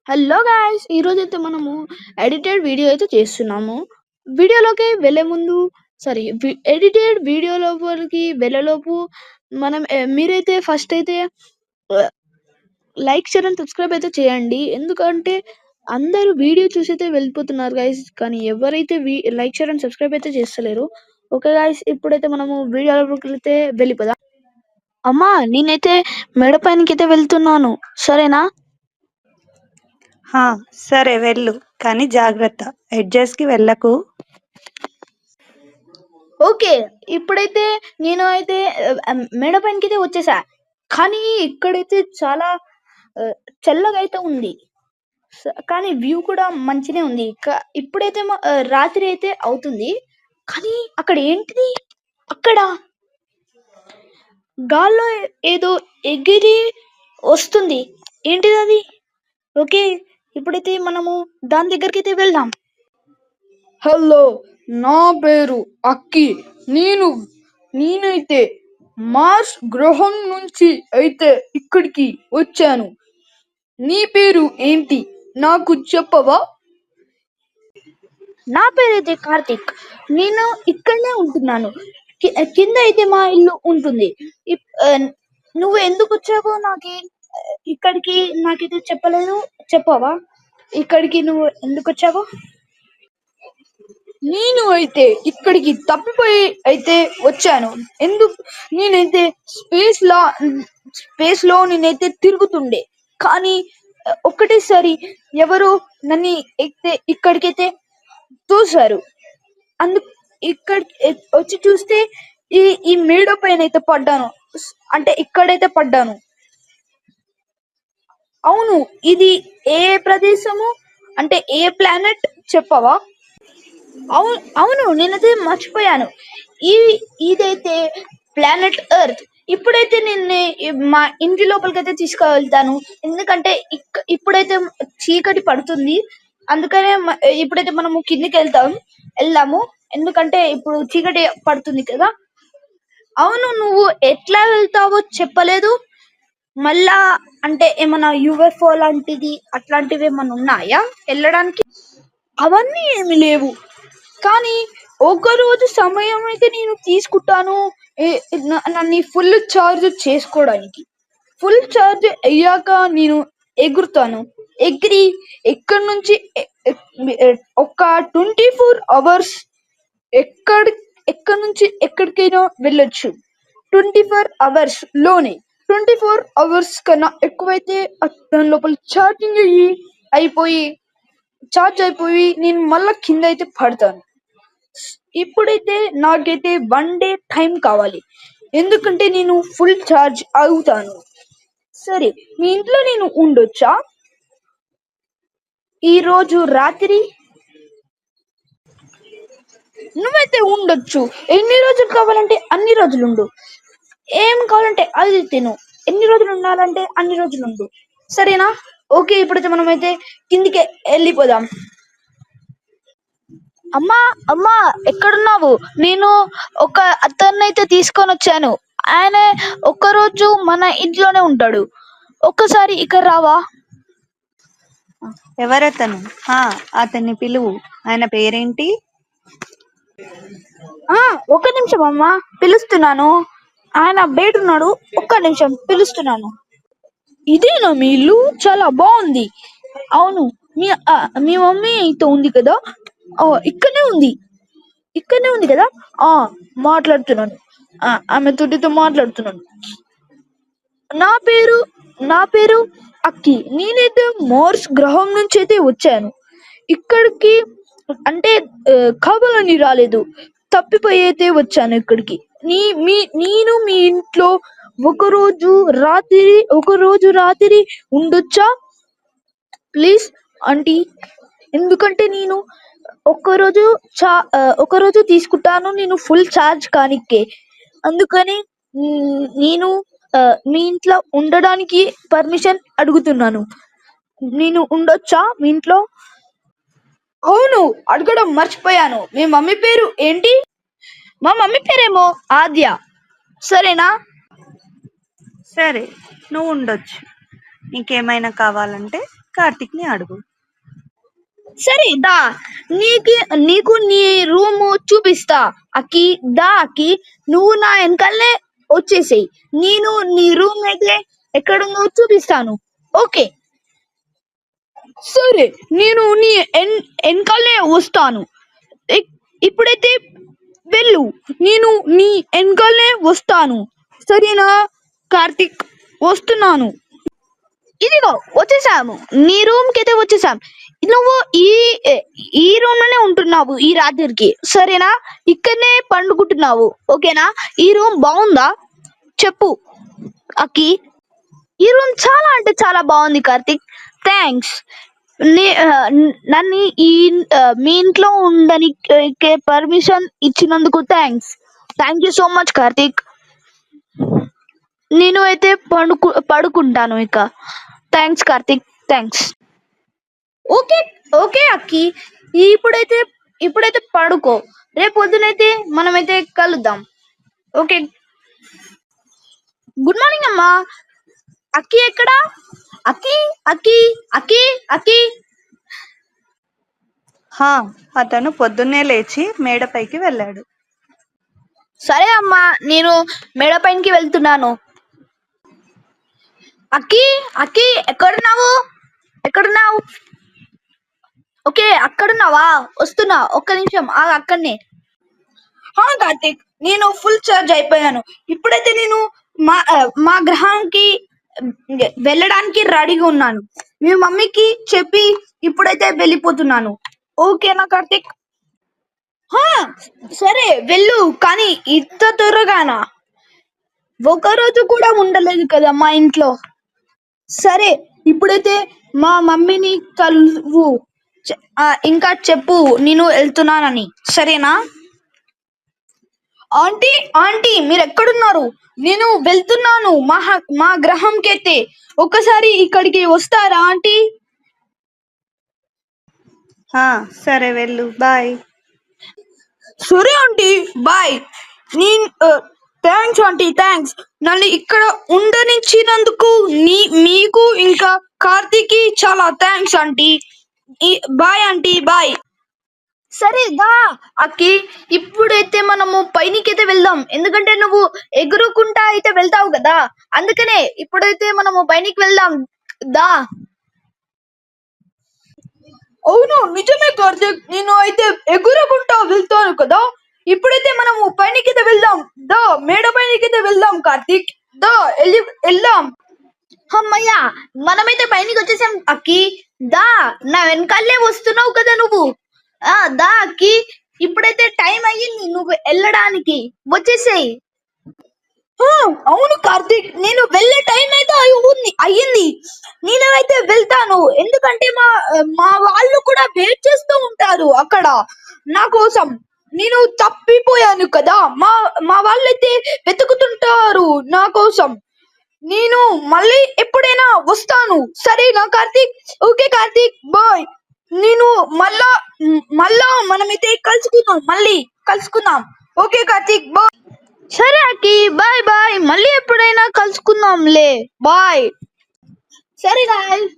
Hello guys! ఈరోజైతే మనము edited video అయితే చేస్తున్నాము. వీడియోలోకి వెళ్ళే ముందు ఎడిటెడ్ వీడియో లోపలికి వెళ్ళేలోపు మనం మీరైతే ఫస్ట్ అయితే లైక్, షేర్ అండ్ సబ్స్క్రైబ్ అయితే చేయండి. ఎందుకంటే అందరూ వీడియో చూసైతే వెళ్ళిపోతున్నారు గాయ్స్. కానీ ఎవరైతే లైక్, షేర్ అండ్ సబ్స్క్రైబ్ అయితే చేస్తలేరు. ఓకే గాయ్స్, ఇప్పుడైతే మనము వీడియో లోపలికి వెళ్తే వెళ్ళిపోదాం. అమ్మా, నేనైతే మేడ పైనకైతే వెళ్తున్నాను, సరేనా? సరే వెళ్ళు, కానీ జాగ్రత్త, ఎడ్జెస్ కి వెళ్ళకు. ఓకే, ఇప్పుడైతే నేను అయితే మేడ పైనకైతే వచ్చేసా. కానీ ఇక్కడైతే చాలా చల్లగా అయితే ఉంది. కానీ వ్యూ కూడా మంచినే ఉంది. ఇప్పుడైతే రాత్రి అయితే అవుతుంది. కానీ అక్కడ ఏంటిది? అక్కడ గాల్లో ఏదో ఎగిరి వస్తుంది. ఏంటిది అది? ఓకే, ఇప్పుడైతే మనము దాని దగ్గరికి అయితే వెళ్దాం. హలో, నా పేరు అక్కి. నేనైతే మార్స్ గ్రహం నుంచి అయితే ఇక్కడికి వచ్చాను. నీ పేరు ఏంటి, నాకు చెప్పవా? నా పేరైతే కార్తిక్. నేను ఇక్కడనే ఉంటున్నాను. కింద అయితే మా ఇల్లు ఉంటుంది. నువ్వు ఎందుకు వచ్చావో ఇక్కడికి నాకైతే చెప్పలేదు. చెప్పవా ఇక్కడికి నువ్వు ఎందుకు వచ్చావో? నేను అయితే ఇక్కడికి తప్పిపోయి అయితే వచ్చాను. నేనైతే స్పేస్ లో నేనైతే తిరుగుతుండే. కానీ ఒక్కటేసారి ఎవరో నన్ను ఇక్కడికైతే చూశారు. ఇక్కడ వచ్చి చూస్తే ఈ మేడ పైన అయితే పడ్డాను. అంటే ఇక్కడైతే పడ్డాను. అవును, ఇది ఏ ప్రదేశము, అంటే ఏ ప్లానెట్ చెప్పవా? అవును, నేనైతే మర్చిపోయాను. ఇదైతే ప్లానెట్ ఎర్త్. ఇప్పుడైతే నేను మా ఇంటి లోపలికైతే తీసుకువెళ్తాను. ఎందుకంటే ఇప్పుడైతే చీకటి పడుతుంది. అందుకనే ఇప్పుడైతే మనము కిందికి వెళ్దాము. ఎందుకంటే ఇప్పుడు చీకటి పడుతుంది కదా. అవును, నువ్వు ఎట్లా వెళ్తావో చెప్పలేదు. మళ్ళా అంటే ఏమన్నా యుఎఫ్ఓ లాంటిది అట్లాంటివి ఏమన్నా ఉన్నాయా వెళ్ళడానికి? అవన్నీ ఏమి లేవు. కానీ ఒకరోజు సమయం అయితే నేను తీసుకుంటాను నన్ను ఫుల్ ఛార్జ్ చేసుకోవడానికి. ఫుల్ ఛార్జ్ అయ్యాక నేను ఎగురుతాను. ఎగిరి ఎక్కడి నుంచి ఒక 24 hours ఎక్కడి నుంచి ఎక్కడికైనా వెళ్ళొచ్చు. 24 hours లోనే. 24 hours కన్నా ఎక్కువైతే దాని లోపల ఛార్జ్ అయిపోయి నేను మళ్ళా కింద అయితే పడతాను. ఇప్పుడైతే నాకైతే 1 day టైం కావాలి. ఎందుకంటే నేను ఫుల్ ఛార్జ్ అవుతాను. సరే, మీ ఇంట్లో నేను ఉండొచ్చా ఈ రోజు రాత్రి? నువ్వైతే ఉండొచ్చు. ఎన్ని రోజులు కావాలంటే అన్ని రోజులు ఉండు. ఏం కావాలంటే అది తిను. ఎన్ని రోజులు ఉండాలంటే అన్ని రోజులు ఉండు, సరేనా? ఓకే, ఇప్పుడైతే మనమైతే కిందికి వెళ్ళిపోదాం. అమ్మా, ఎక్కడున్నావు? నేను ఒక అతన్ని అయితే తీసుకొని వచ్చాను. ఆయన ఒక్కరోజు మన ఇంట్లోనే ఉంటాడు. ఒక్కసారి ఇక్కడ రావా? ఎవరతను? అతన్ని పిలువు. ఆయన పేరేంటి? ఒక్క నిమిషం అమ్మా, పిలుస్తున్నాను. ఆయన బయట ఉన్నాడు. ఒక్క నిమిషం, పిలుస్తున్నాను. ఇదేనా మీ ఇల్లు? చాలా బాగుంది. అవును, మీ మమ్మీ అయితే ఉంది కదా? ఇక్కడనే ఉంది కదా. మాట్లాడుతున్నాను. ఆమె తోటితో మాట్లాడుతున్నాను. నా పేరు అక్కి. నేనైతే మార్స్ గ్రహం నుంచి అయితే వచ్చాను. ఇక్కడికి అంటే కావాలని రాలేదు, తప్పిపోయి అయితే వచ్చాను ఇక్కడికి. నేను మీ ఇంట్లో ఒకరోజు రాత్రి ఉండొచ్చా ప్లీజ్ ఆంటీ? ఎందుకంటే నేను ఒకరోజు తీసుకుంటాను, నేను ఫుల్ ఛార్జ్ కానికే. అందుకని నేను మీ ఇంట్లో ఉండడానికి పర్మిషన్ అడుగుతున్నాను. నేను ఉండొచ్చా మీ ఇంట్లో? అవును, అడగడం మర్చిపోయాను. మీ మమ్మీ పేరు ఏంటి? మా మమ్మీ పేరేమో ఆద్య, సరేనా? సరే, నువ్వు ఉండొచ్చు. నీకేమైనా కావాలంటే కార్తిక్ ని అడుగు. సరే దా, నీకు నీ రూమ్ చూపిస్తా. అక్కి దా అక్కి, నువ్వు నా వెనకాలనే వచ్చేసేయి. నేను నీ రూమ్ అయితే ఎక్కడుందో చూపిస్తాను. ఓకే సరే, నేను నీ వెనకాలనే వస్తాను. ఇప్పుడైతే వెళ్ళు, నేను నీ వెనకాలనే వస్తాను. సరేనా కార్తిక్, వస్తున్నాను. ఇదిగో వచ్చేసాము, నీ రూమ్ కి అయితే వచ్చేసాం. నువ్వు ఈ రూమ్ లోనే ఉంటున్నావు ఈ రాత్రికి, సరేనా? ఇక్కడనే పండుకుంటున్నావు, ఓకేనా? ఈ రూమ్ బాగుందా చెప్పు అక్కి. ఈ రూమ్ చాలా అంటే చాలా బాగుంది కార్తిక్, థ్యాంక్స్. నన్ను మీ ఇంట్లో ఉండడానికి పర్మిషన్ ఇచ్చినందుకు thank you so much Karthik. నేను అయితే పడుకుంటాను ఇక. Thanks Karthik, thanks. Okay okay అక్కి, ఇప్పుడైతే పడుకో. రేపు పొద్దునైతే మనమైతే కలుద్దాం. ఓకే, గుడ్ మార్నింగ్ అమ్మా. అక్కి ఎక్కడా? అక్కి అక్కి అక్కి అక్కి. హా, అతను పొద్దున్నే లేచి మేడపైకి వెళ్ళాడు. సరే అమ్మా, నేను మేడ పైనకి వెళ్తున్నాను. అక్కి అక్కి ఎక్కడున్నావు? ఓకే అక్కడున్నావా? వస్తున్నా, ఒక్క నిమిషం అక్కడనే. కార్తిక్, నేను ఫుల్ చార్జ్ అయిపోయాను. ఇప్పుడైతే నేను మా గ్రహానికి వెళ్ళడానికి రెడీగా ఉన్నాను. మీ మమ్మీకి చెప్పి ఇప్పుడైతే వెళ్ళిపోతున్నాను. ఓకేనా కార్తిక్? సరే వెళ్ళు, కానీ ఇంత త్వరగానా? ఒకరోజు కూడా ఉండలేదు కదా మా ఇంట్లో. సరే, ఇప్పుడైతే మా మమ్మీని కలువు, ఇంకా చెప్పు నేను వెళ్తున్నానని, సరేనా? ఆంటీ మీరు ఎక్కడున్నారు? నేను వెళ్తున్నాను మా గ్రహంకి అయితే. ఒక్కసారి ఇక్కడికి వస్తారా ఆంటీ? సరే వెళ్ళు, బాయ్. సరే aunty, bye. Thanks aunty, thanks. నన్ను ఇక్కడ ఉండనిచ్చినందుకు మీకు ఇంకా కార్తీకి చాలా thanks aunty. Bye aunty, bye. సరే దా అక్కి, ఇప్పుడైతే మనము పైనకి అయితే వెళ్దాం. ఎందుకంటే నువ్వు ఎగురుకుంటా అయితే వెళ్తావు కదా, అందుకనే ఇప్పుడైతే మనము పైనకి వెళ్దాం దా. అవును నిజమే కార్తిక్, నేను అయితే ఎగురుకుంటా వెళ్తాను కదా. ఇప్పుడైతే మనము పైనకి అయితే వెళ్దాం దా, మేడ పైనకి అయితే వెళ్దాం కార్తిక్, దా వెళ్దాం. అమ్మయ్యా, మనమైతే పైనకి వచ్చేసాం అక్కి. దా, నా వెనకాలే వస్తున్నావు కదా నువ్వు. దా అక్కి, ఇప్పుడైతే టైం అయ్యింది నువ్వు వెళ్ళడానికి, వచ్చేసేయి. అవును కార్తిక్, నేను వెళ్ళే టైం అయితే అయ్యింది. నేనైతే వెళ్తాను, ఎందుకంటే మా వాళ్ళు కూడా వెయిట్ చేస్తూ ఉంటారు అక్కడ నా కోసం. నేను తప్పిపోయాను కదా, మా వాళ్ళైతే వెతుకుతుంటారు నా కోసం. నేను మళ్ళీ ఎప్పుడైనా వస్తాను, సరేనా కార్తిక్? Okay Karthik, bye. నేను మళ్ళా మనమైతే మళ్ళీ కలుసుకుందాం. Okay Karthik, bye. సరే అక్కి, బాయ్ బాయ్, మళ్ళీ ఎప్పుడైనా కలుసుకుందాంలే, బాయ్. సరే గాయ్స్,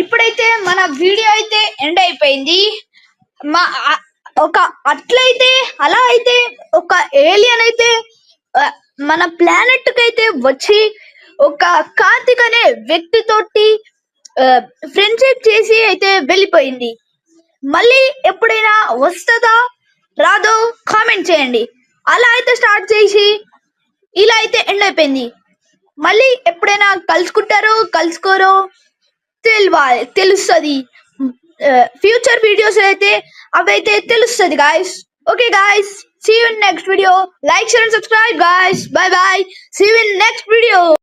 ఇప్పుడైతే మన వీడియో అయితే ఎండ్ అయిపోయింది. అలా అయితే ఒక ఏలియన్ అయితే మన ప్లానెట్ కి అయితే వచ్చి ఒక కార్తిక్ అనే వ్యక్తితోటి ఫ్రెండ్షిప్ చేసి అయితే వెళ్ళిపోయింది. మళ్ళీ ఎప్పుడైనా వస్తుందా రాదో కామెంట్ చేయండి. అలా అయితే స్టార్ట్ చేసి ఇలా అయితే ఎండ్ అయిపోయింది. మళ్ళీ ఎప్పుడైనా కలుసుకోరో తెలుస్తుంది. ఫ్యూచర్ వీడియోస్ అయితే అవైతే తెలుస్తుంది guys. Okay guys, see you in next video. Like, share and subscribe guys. Bye bye, see you in next video.